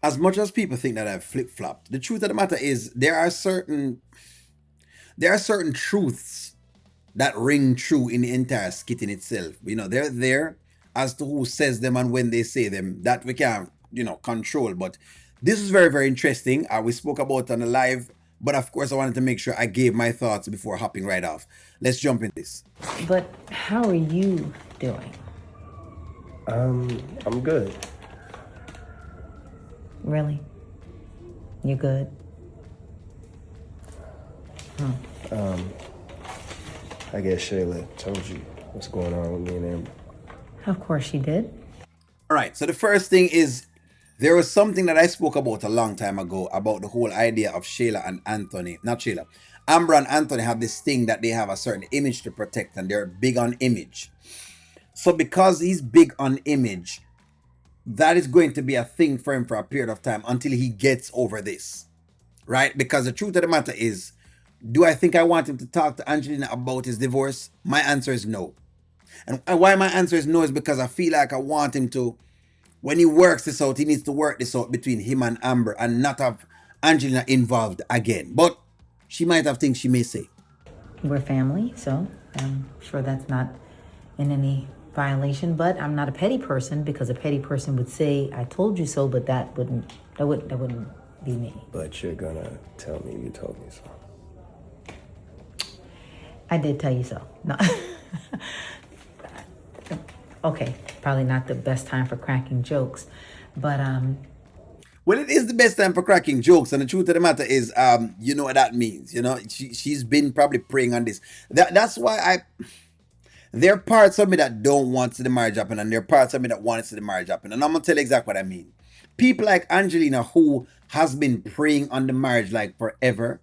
As much as people think that I've flip-flopped, the truth of the matter is there are certain truths that ring true in the entire skit in itself. They're there as to who says them and when they say them. That we can't, control. But this is very, very interesting. We spoke about it on the live, but of course I wanted to make sure I gave my thoughts before hopping right off. Let's jump in this. But how are you doing? I'm good. Really? You good? I guess Shayla told you what's going on with me and Amber. Of course she did. All right, so the first thing is there was something that I spoke about a long time ago about the whole idea of Shayla and Anthony. Not Shayla. Amber and Anthony have this thing that they have a certain image to protect and they're big on image. So because he's big on image, that is going to be a thing for him for a period of time until he gets over this. Right? Because the truth of the matter is, do I think I want him to talk to Angelina about his divorce? My answer is no. And why my answer is no is because I feel like I want him to, when he works this out, he needs to work this out between him and Amber and not have Angelina involved again. But she might have things she may say. We're family, so I'm sure that's not in any violation. But I'm not a petty person, because a petty person would say, I told you so, but that wouldn't be me. But you're gonna tell me you told me so. I did tell you so. No. Okay, probably not the best time for cracking jokes, but Well, it is the best time for cracking jokes, and the truth of the matter is, you know what that means. She's been probably preying on this. That's why there are parts of me that don't want to see the marriage happen, and there are parts of me that want to see the marriage happen. And I'm gonna tell you exactly what I mean. People like Angelina, who has been preying on the marriage like forever,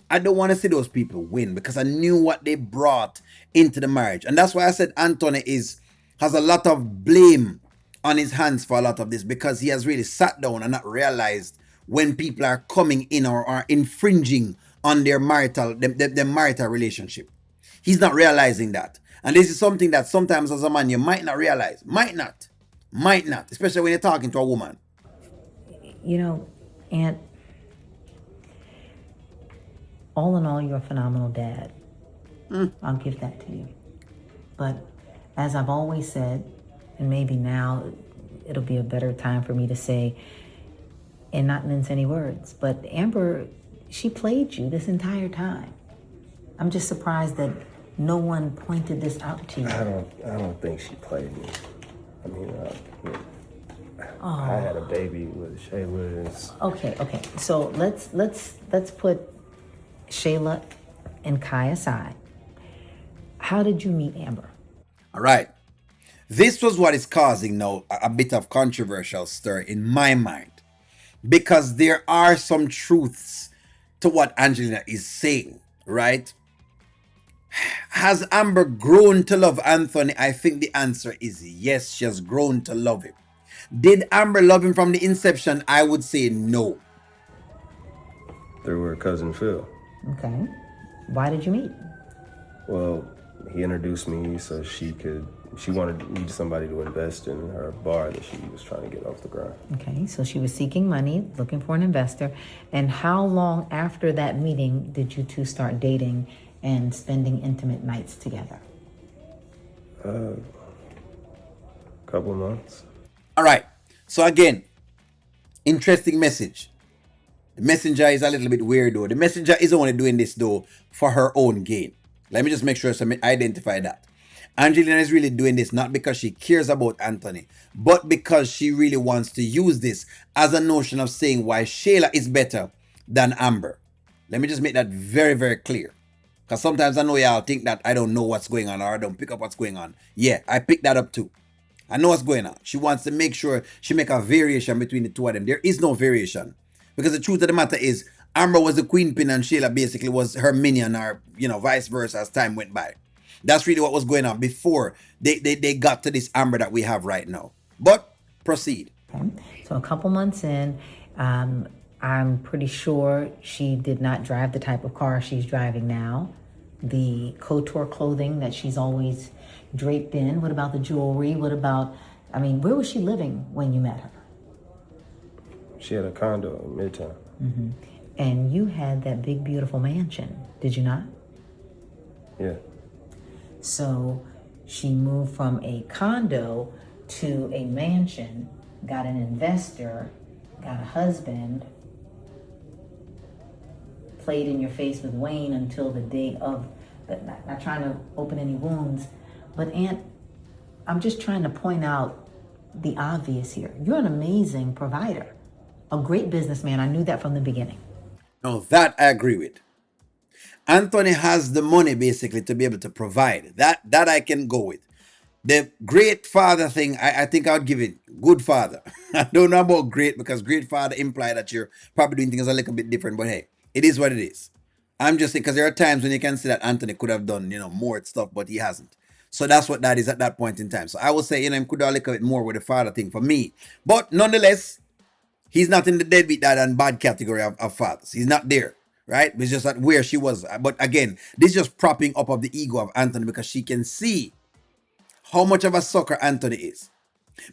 I don't want to see those people win because I knew what they brought into the marriage. And that's why I said Anthony has a lot of blame on his hands for a lot of this, because he has really sat down and not realized when people are coming in or are infringing on their marital relationship. He's not realizing that. And this is something that sometimes as a man you might not realize. Might not. Especially when you're talking to a woman. Aunt, all in all, you're a phenomenal dad. I'll give that to you. But as I've always said, and maybe now it'll be a better time for me to say, and not mince any words, but Amber, she played you this entire time. I'm just surprised that no one pointed this out to you. I don't think she played me. I mean, I had a baby with Shayla. Okay. So let's put Shayla and Kai aside. How did you meet Amber? All right. This was what is causing now a bit of controversial stir in my mind, because there are some truths to what Angelina is saying, right? Has Amber grown to love Anthony? I think the answer is yes, she has grown to love him. Did Amber love him from the inception? I would say no. Through her cousin Phil. Okay. Why did you meet? Well, he introduced me so she wanted somebody to invest in her bar that she was trying to get off the ground. Okay, so she was seeking money, looking for an investor. And how long after that meeting did you two start dating and spending intimate nights together? Couple of months. All right. So again, interesting message. The messenger is a little bit weird though. The messenger is only doing this though for her own gain. Let me just make sure I identify that. Angelina is really doing this not because she cares about Anthony, but because she really wants to use this as a notion of saying why Shayla is better than Amber. Let me just make that very, very clear. Because sometimes I know y'all think that I don't know what's going on or I don't pick up what's going on. Yeah, I picked that up too. I know what's going on. She wants to make sure she make a variation between the two of them. There is no variation. Because the truth of the matter is, Amber was the queen pin and Shayla basically was her minion, or vice versa as time went by. That's really what was going on before they got to this Amber that we have right now. But proceed. Okay. So a couple months in, I'm pretty sure she did not drive the type of car she's driving now. The couture clothing that she's always draped in. What about the jewelry? What about I mean, where was she living when you met her? She had a condo in Midtown. And you had that big, beautiful mansion, did you not? Yeah. So she moved from a condo to a mansion, got an investor, got a husband, played in your face with Wayne until the day of, but not trying to open any wounds. But Aunt, I'm just trying to point out the obvious here. You're an amazing provider, a great businessman. I knew that from the beginning. No, that I agree with. Anthony has the money basically to be able to provide. That I can go with. The great father thing, I think I would give it good father. I don't know about great because great father imply that you're probably doing things a little bit different, but hey, it is what it is. I'm just saying because there are times when you can see that Anthony could have done, more stuff, but he hasn't. So that's what that is at that point in time. So I would say, he could have a little bit more with the father thing for me. But nonetheless, he's not in the deadbeat dad and bad category of fathers. He's not there, right? It's just that where she was. But again, this is just propping up of the ego of Anthony because she can see how much of a sucker Anthony is.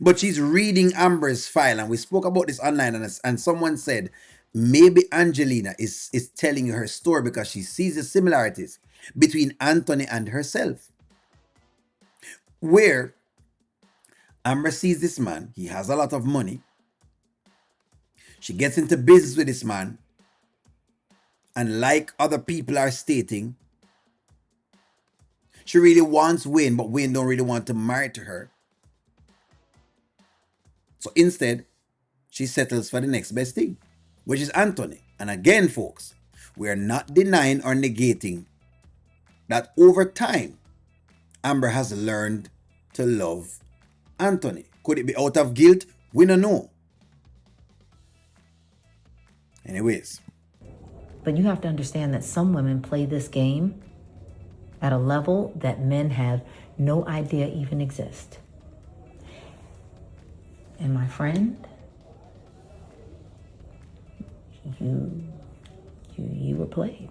But she's reading Amber's file, and we spoke about this online, and someone said maybe Angelina is telling you her story because she sees the similarities between Anthony and herself. Where Amber sees this man, he has a lot of money. She gets into business with this man, and like other people are stating, she really wants Wayne, but Wayne don't really want to marry to her. So instead, she settles for the next best thing, which is Anthony. And again, folks, we are not denying or negating that over time, Amber has learned to love Anthony. Could it be out of guilt? We don't know. Anyways. But you have to understand that some women play this game at a level that men have no idea even exist. And my friend, you were played.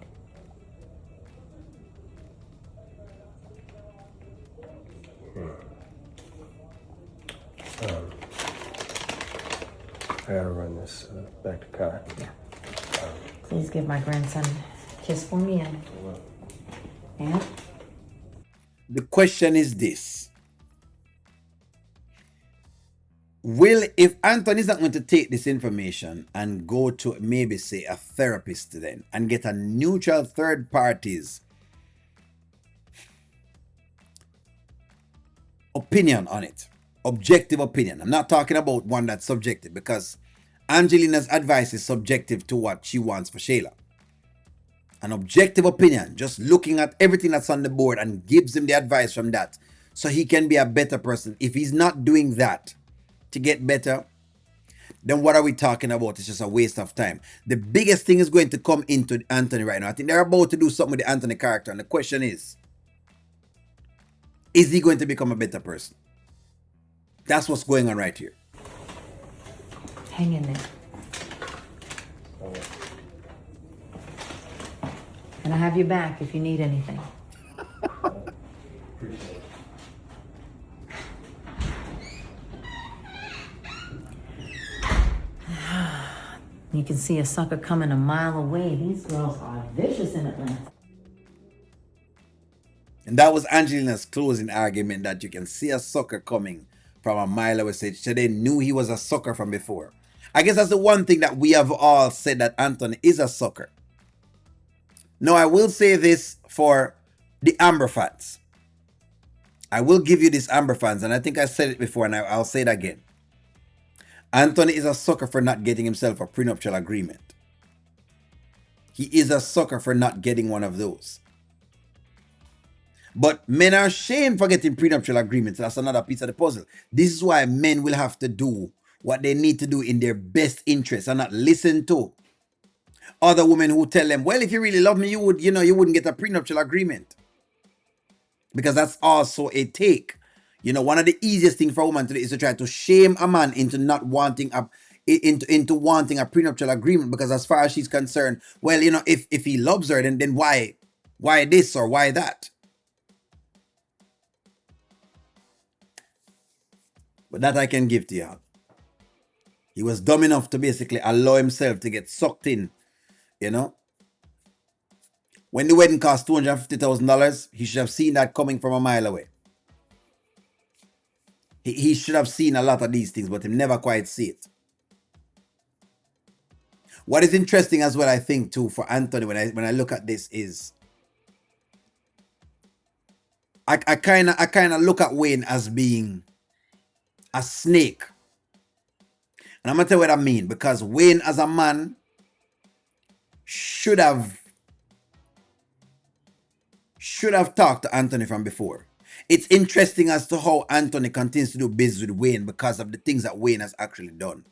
I gotta run this back to Kai. Yeah. Please give my grandson a kiss for me and The question is this. If Anthony is not going to take this information and go to maybe say a therapist then and get a neutral third party's opinion on it, objective opinion. I'm not talking about one that's subjective because Angelina's advice is subjective to what she wants for Shayla. An objective opinion, just looking at everything that's on the board and gives him the advice from that so he can be a better person. If he's not doing that to get better, then what are we talking about? It's just a waste of time. The biggest thing is going to come into Anthony right now. I think they're about to do something with the Anthony character, and the question is he going to become a better person? That's what's going on right here. hang in there. And I have your back if you need anything. You can see a sucker coming a mile away. These girls are vicious in Atlanta. And that was Angelina's closing argument, that you can see a sucker coming from a mile away. So they knew he was a sucker from before. I guess that's the one thing that we have all said, that Anthony is a sucker. Now, I will say this for the Amber fans. I will give you this, Amber fans, and I think I said it before, and I'll say it again. Anthony is a sucker for not getting himself a prenuptial agreement. He is a sucker for not getting one of those. But men are shamed for getting prenuptial agreements. That's another piece of the puzzle. This is why men will have to do what they need to do in their best interest and not listen to other women who tell them, well, if you really love me, you wouldn't get a prenuptial agreement. Because that's also a take. One of the easiest things for a woman to do is to try to shame a man into not wanting into wanting a prenuptial agreement, because as far as she's concerned, well, if he loves her, then why this or why that? But that I can give to y'all. He was dumb enough to basically allow himself to get sucked in, you know. When the wedding cost $250,000, he should have seen that coming from a mile away. He should have seen a lot of these things, but he never quite see it. What is interesting as well, I think, too, for Anthony, when I look at this, is I kind of look at Wayne as being a snake. And I'm gonna tell you what I mean, because Wayne as a man should have talked to Anthony from before. It's interesting as to how Anthony continues to do business with Wayne because of the things that Wayne has actually done.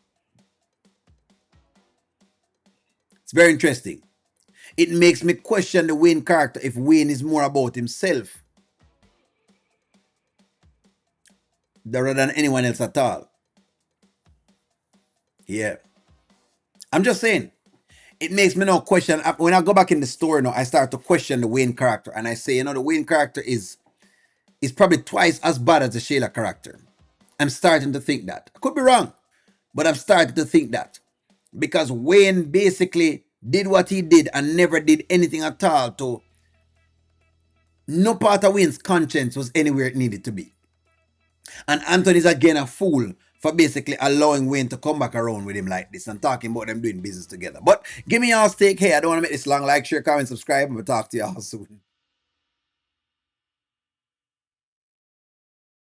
It's very interesting. It makes me question the Wayne character, if Wayne is more about himself rather than anyone else at all. Yeah. I'm just saying. It makes me now question. When I go back in the story now, I start to question the Wayne character. And I say, the Wayne character is probably twice as bad as the Shayla character. I'm starting to think that. I could be wrong, but I'm starting to think that. Because Wayne basically did what he did and never did anything at all to... No part of Wayne's conscience was anywhere it needed to be. And Anthony's again a fool for basically allowing Wayne to come back around with him like this and talking about them doing business together. But give me y'all's take. Hey, I don't want to make this long. Like, share, comment, subscribe, and we'll talk to y'all soon.